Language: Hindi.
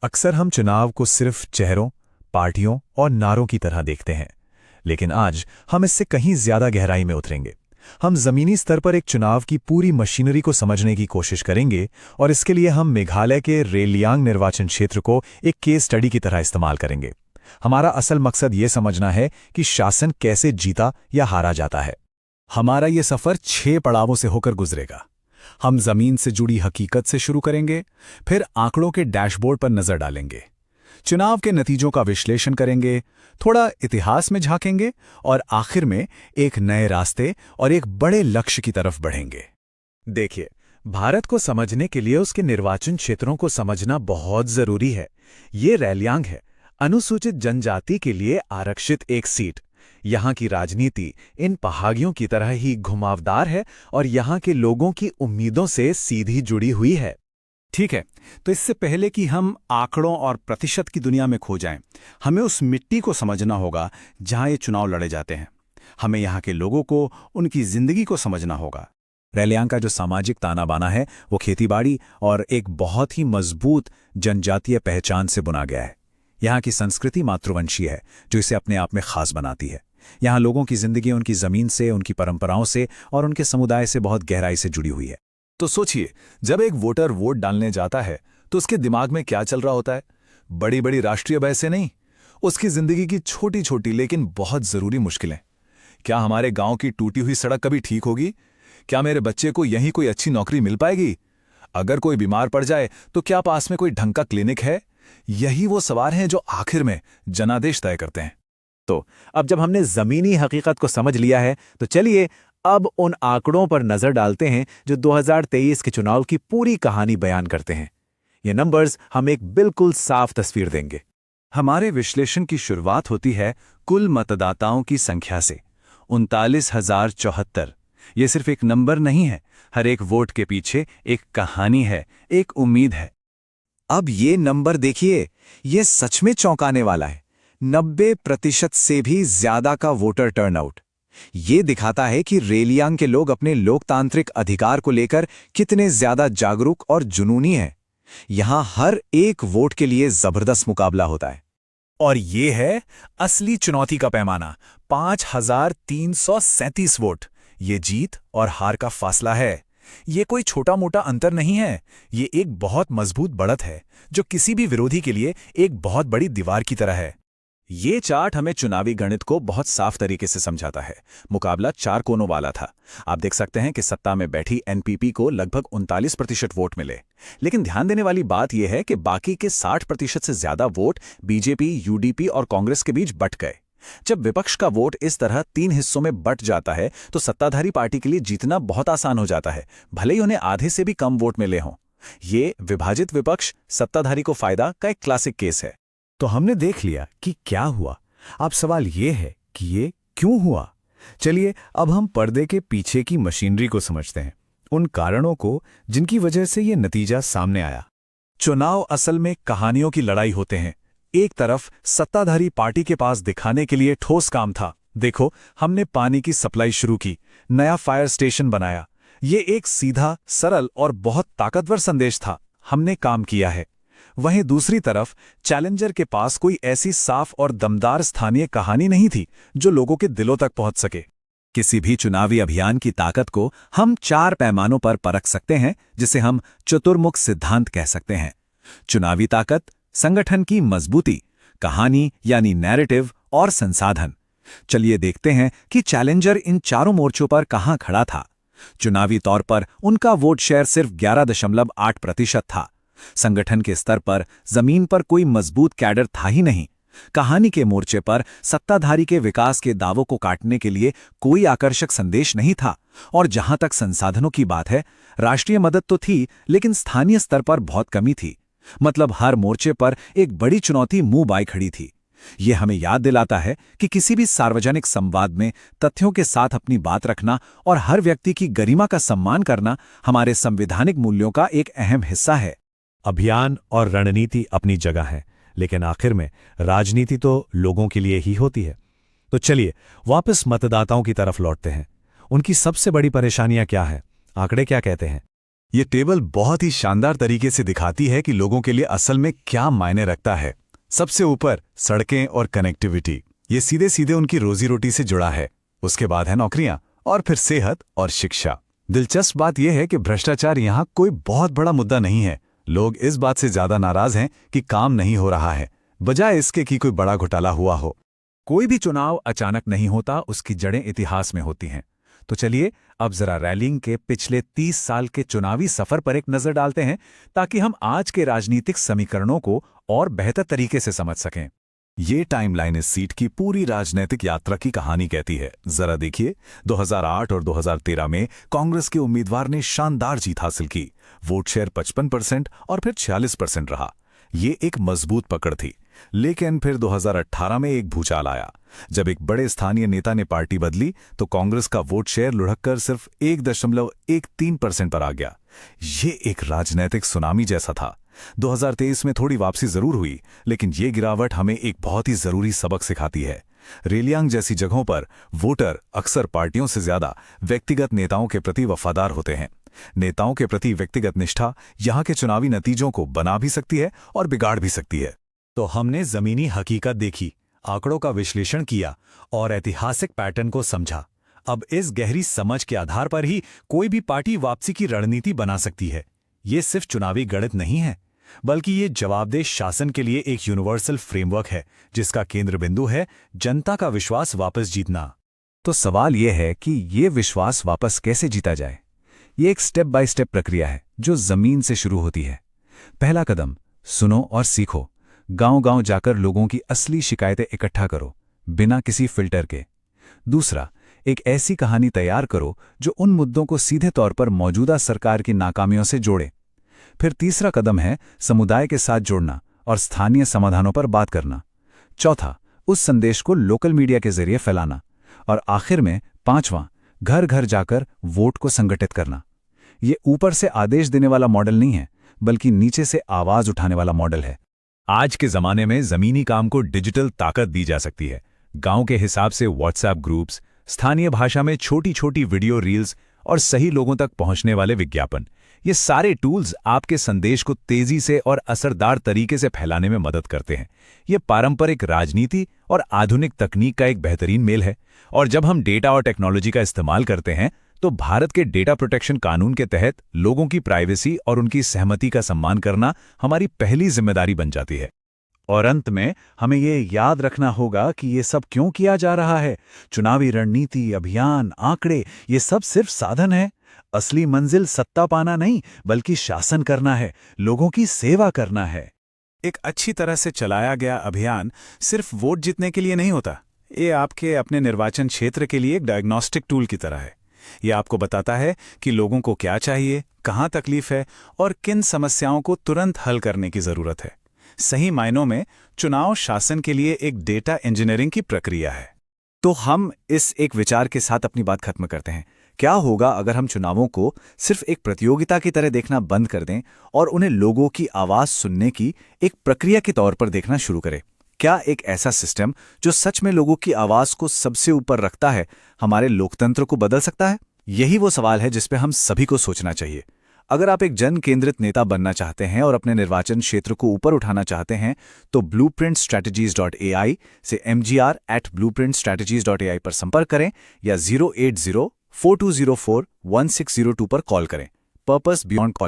अक्सर हम चुनाव को सिर्फ चेहरों, पार्टियों और नारों की तरह देखते हैं, लेकिन आज हम इससे कहीं ज्यादा गहराई में उतरेंगे। हम जमीनी स्तर पर एक चुनाव की पूरी मशीनरी को समझने की कोशिश करेंगे और इसके लिए हम मेघालय के रेलियांग निर्वाचन क्षेत्र को एक केस स्टडी की तरह इस्तेमाल करेंगे। हमारा असल मकसद ये समझना है कि शासन कैसे जीता या हारा जाता है। हमारा ये सफर 6 पड़ावों से होकर गुजरेगा। हम जमीन से जुड़ी हकीकत से शुरू करेंगे, फिर आंकड़ों के डैशबोर्ड पर नजर डालेंगे, चुनाव के नतीजों का विश्लेषण करेंगे, थोड़ा इतिहास में झांकेंगे और आखिर में एक नए रास्ते और एक बड़े लक्ष्य की तरफ बढ़ेंगे। देखिए, भारत को समझने के लिए उसके निर्वाचन क्षेत्रों को समझना बहुत जरूरी है। ये रेलियांग है, अनुसूचित जनजाति के लिए आरक्षित एक सीट। यहाँ की राजनीति इन पहाड़ियों की तरह ही घुमावदार है और यहाँ के लोगों की उम्मीदों से सीधी जुड़ी हुई है। ठीक है, तो इससे पहले कि हम आंकड़ों और प्रतिशत की दुनिया में खो जाएं, हमें उस मिट्टी को समझना होगा जहां ये चुनाव लड़े जाते हैं। हमें यहाँ के लोगों को, उनकी जिंदगी को समझना होगा। रेलियांग का जो सामाजिक ताना बाना है वो खेतीबाड़ी और एक बहुत ही मजबूत जनजातीय पहचान से बुना गया है। यहाँ की संस्कृति मातृवंशी है, जो इसे अपने आप में खास बनाती है। यहाँ लोगों की जिंदगी उनकी जमीन से, उनकी परंपराओं से और उनके समुदाय से बहुत गहराई से जुड़ी हुई है। तो सोचिए, जब एक वोटर वोट डालने जाता है तो उसके दिमाग में क्या चल रहा होता है? बड़ी बड़ी राष्ट्रीय बहसें नहीं, उसकी जिंदगी की छोटी छोटी लेकिन बहुत जरूरी मुश्किलें। क्या हमारे गांव की टूटी हुई सड़क कभी ठीक होगी? क्या मेरे बच्चे को यहीं कोई अच्छी नौकरी मिल पाएगी? अगर कोई बीमार पड़ जाए तो क्या पास में कोई ढंग का क्लिनिक है? यही वो सवाल हैं जो आखिर में जनादेश तय करते हैं। तो अब जब हमने जमीनी हकीकत को समझ लिया है, तो चलिए अब उन आंकड़ों पर नजर डालते हैं जो 2023 के चुनाव की पूरी कहानी बयान करते हैं। ये नंबर्स हमें एक बिल्कुल साफ तस्वीर देंगे। हमारे विश्लेषण की शुरुआत होती है कुल मतदाताओं की संख्या से, 39,074। ये सिर्फ एक नंबर नहीं है, हर एक वोट के पीछे एक कहानी है, एक उम्मीद है। अब ये नंबर देखिए, ये सच में चौंकाने वाला है। 90% से भी ज्यादा का वोटर टर्नआउट। ये दिखाता है कि रेलियांग के लोग अपने लोकतांत्रिक अधिकार को लेकर कितने ज्यादा जागरूक और जुनूनी हैं। यहां हर एक वोट के लिए जबरदस्त मुकाबला होता है। और ये है असली चुनौती का पैमाना, 5,337 वोट। ये जीत और हार का फासला है। ये कोई छोटा मोटा अंतर नहीं है, ये एक बहुत मजबूत बढ़त है जो किसी भी विरोधी के लिए एक बहुत बड़ी दीवार की तरह है। ये चार्ट हमें चुनावी गणित को बहुत साफ तरीके से समझाता है। मुकाबला 4 कोनों वाला था। आप देख सकते हैं कि सत्ता में बैठी एनपीपी को लगभग 39% वोट मिले, लेकिन ध्यान देने वाली बात यह है कि बाकी के 60% से ज्यादा वोट बीजेपी, यूडीपी और कांग्रेस के बीच बंट गए। जब विपक्ष का वोट इस तरह 3 हिस्सों में बंट जाता है तो सत्ताधारी पार्टी के लिए जीतना बहुत आसान हो जाता है, भले ही उन्हें आधे से भी कम वोट मिले हों। ये विभाजित विपक्ष सत्ताधारी को फायदा का एक क्लासिक केस है। तो हमने देख लिया कि क्या हुआ। अब सवाल ये है कि ये क्यों हुआ। चलिए अब हम पर्दे के पीछे की मशीनरी को समझते हैं, उन कारणों को जिनकी वजह से ये नतीजा सामने आया। चुनाव असल में कहानियों की लड़ाई होते हैं। एक तरफ सत्ताधारी पार्टी के पास दिखाने के लिए ठोस काम था। देखो, हमने पानी की सप्लाई शुरू की, नया फायर स्टेशन बनाया। ये एक सीधा, सरल और बहुत ताकतवर संदेश था। हमने काम किया है। वहीं दूसरी तरफ चैलेंजर के पास कोई ऐसी साफ और दमदार स्थानीय कहानी नहीं थी जो लोगों के दिलों तक पहुंच सके। किसी भी चुनावी अभियान की ताकत को हम 4 पैमानों पर परख सकते हैं, जिसे हम चतुर्मुख सिद्धांत कह सकते हैं। चुनावी ताकत, संगठन की मजबूती, कहानी यानी नैरेटिव और संसाधन। चलिए देखते हैं कि चैलेंजर इन चारों मोर्चों पर कहां खड़ा था। चुनावी तौर पर उनका वोट शेयर सिर्फ 11.8% था। संगठन के स्तर पर जमीन पर कोई मजबूत कैडर था ही नहीं। कहानी के मोर्चे पर सत्ताधारी के विकास के दावों को काटने के लिए कोई आकर्षक संदेश नहीं था। और जहां तक संसाधनों की बात है, राष्ट्रीय मदद तो थी, लेकिन स्थानीय स्तर पर बहुत कमी थी। मतलब हर मोर्चे पर एक बड़ी चुनौती मुंह बाई खड़ी थी। ये हमें याद दिलाता है कि किसी भी सार्वजनिक संवाद में तथ्यों के साथ अपनी बात रखना और हर व्यक्ति की गरिमा का सम्मान करना हमारे संवैधानिक मूल्यों का एक अहम हिस्सा है। अभियान और रणनीति अपनी जगह है, लेकिन आखिर में राजनीति तो लोगों के लिए ही होती है। तो चलिए वापस मतदाताओं की तरफ लौटते हैं। उनकी सबसे बड़ी परेशानियां क्या है? आंकड़े क्या कहते हैं? ये टेबल बहुत ही शानदार तरीके से दिखाती है कि लोगों के लिए असल में क्या मायने रखता है। सबसे ऊपर सड़कें और कनेक्टिविटी, ये सीधे सीधे उनकी रोजी रोटी से जुड़ा है। उसके बाद है नौकरियां और फिर सेहत और शिक्षा। दिलचस्प बात यह है कि भ्रष्टाचार यहाँ कोई बहुत बड़ा मुद्दा नहीं है। लोग इस बात से ज्यादा नाराज हैं कि काम नहीं हो रहा है, बजाय इसके कि कोई बड़ा घोटाला हुआ हो। कोई भी चुनाव अचानक नहीं होता, उसकी जड़ें इतिहास में होती हैं। तो चलिए अब जरा रैलिंग के पिछले 30 साल के चुनावी सफर पर एक नजर डालते हैं, ताकि हम आज के राजनीतिक समीकरणों को और बेहतर तरीके से समझ सकें। ये टाइमलाइन इस सीट की पूरी राजनीतिक यात्रा की कहानी कहती है। जरा देखिए, 2008 और 2013 में कांग्रेस के उम्मीदवार ने शानदार जीत हासिल की। वोट शेयर 55% और फिर 46% रहा। ये एक मजबूत पकड़ थी। लेकिन फिर 2018 में एक भूचाल आया। जब एक बड़े स्थानीय नेता ने पार्टी बदली तो कांग्रेस का वोट शेयर लुढ़ककर सिर्फ 1.13% पर आ गया। ये एक राजनीतिक सुनामी जैसा था। 2023 में थोड़ी वापसी जरूर हुई, लेकिन ये गिरावट हमें एक बहुत ही जरूरी सबक सिखाती है। रेलियांग जैसी जगहों पर वोटर अक्सर पार्टियों से ज्यादा व्यक्तिगत नेताओं के प्रति वफादार होते हैं। नेताओं के प्रति व्यक्तिगत निष्ठा यहां के चुनावी नतीजों को बना भी सकती है और बिगाड़ भी सकती है। तो हमने जमीनी हकीकत देखी, आंकड़ों का विश्लेषण किया और ऐतिहासिक पैटर्न को समझा। अब इस गहरी समझ के आधार पर ही कोई भी पार्टी वापसी की रणनीति बना सकती है। ये सिर्फ चुनावी गणित नहीं है, बल्कि ये जवाबदेह शासन के लिए एक यूनिवर्सल फ्रेमवर्क है, जिसका केंद्र बिंदु है जनता का विश्वास वापस जीतना। तो सवाल यह है कि ये विश्वास वापस कैसे जीता जाए। ये एक स्टेप बाय स्टेप प्रक्रिया है जो जमीन से शुरू होती है। पहला कदम, सुनो और सीखो। गांव-गांव जाकर लोगों की असली शिकायतें इकट्ठा करो, बिना किसी फिल्टर के। दूसरा, एक ऐसी कहानी तैयार करो जो उन मुद्दों को सीधे तौर पर मौजूदा सरकार की नाकामियों से जोड़े। फिर तीसरा कदम है समुदाय के साथ जुड़ना और स्थानीय समाधानों पर बात करना। चौथा, उस संदेश को लोकल मीडिया के जरिए फैलाना। और आखिर में पांचवां, घर घर जाकर वोट को संगठित करना। ये ऊपर से आदेश देने वाला मॉडल नहीं है, बल्कि नीचे से आवाज उठाने वाला मॉडल है। आज के जमाने में जमीनी काम को डिजिटल ताकत दी जा सकती है। गांव के हिसाब से व्हाट्सएप ग्रुप्स, स्थानीय भाषा में छोटी छोटी वीडियो रील्स और सही लोगों तक पहुंचने वाले विज्ञापन, ये सारे टूल्स आपके संदेश को तेजी से और असरदार तरीके से फैलाने में मदद करते हैं। ये पारंपरिक राजनीति और आधुनिक तकनीक का एक बेहतरीन मेल है। और जब हम डेटा और टेक्नोलॉजी का इस्तेमाल करते हैं तो भारत के डेटा प्रोटेक्शन कानून के तहत लोगों की प्राइवेसी और उनकी सहमति का सम्मान करना हमारी पहली जिम्मेदारी बन जाती है। और अंत में हमें ये याद रखना होगा कि ये सब क्यों किया जा रहा है। चुनावी रणनीति, अभियान, आंकड़े, ये सब सिर्फ साधन है। असली मंजिल सत्ता पाना नहीं, बल्कि शासन करना है, लोगों की सेवा करना है। एक अच्छी तरह से चलाया गया अभियान सिर्फ वोट जीतने के लिए नहीं होता। ये आपके अपने निर्वाचन क्षेत्र के लिए एक डायग्नोस्टिक टूल की तरह है। ये आपको बताता है कि लोगों को क्या चाहिए, कहाँ तकलीफ है और किन समस्याओं को तुरंत हल करने की जरूरत है। सही मायनों में चुनाव शासन के लिए एक डेटा इंजीनियरिंग की प्रक्रिया है। तो हम इस एक विचार के साथ अपनी बात खत्म करते हैं। क्या होगा अगर हम चुनावों को सिर्फ एक प्रतियोगिता की तरह देखना बंद कर दें और उन्हें लोगों की आवाज सुनने की एक प्रक्रिया के तौर पर देखना शुरू करें? क्या एक ऐसा सिस्टम जो सच में लोगों की आवाज को सबसे ऊपर रखता है हमारे लोकतंत्र को बदल सकता है? यही वो सवाल है जिस पे हम सभी को सोचना चाहिए। अगर आप एक जन केंद्रित नेता बनना चाहते हैं और अपने निर्वाचन क्षेत्र को ऊपर उठाना चाहते हैं तो blueprintstrategies.ai से mgr@blueprintstrategies.ai पर संपर्क करें या 08042041602 पर कॉल करें। Purpose beyond college.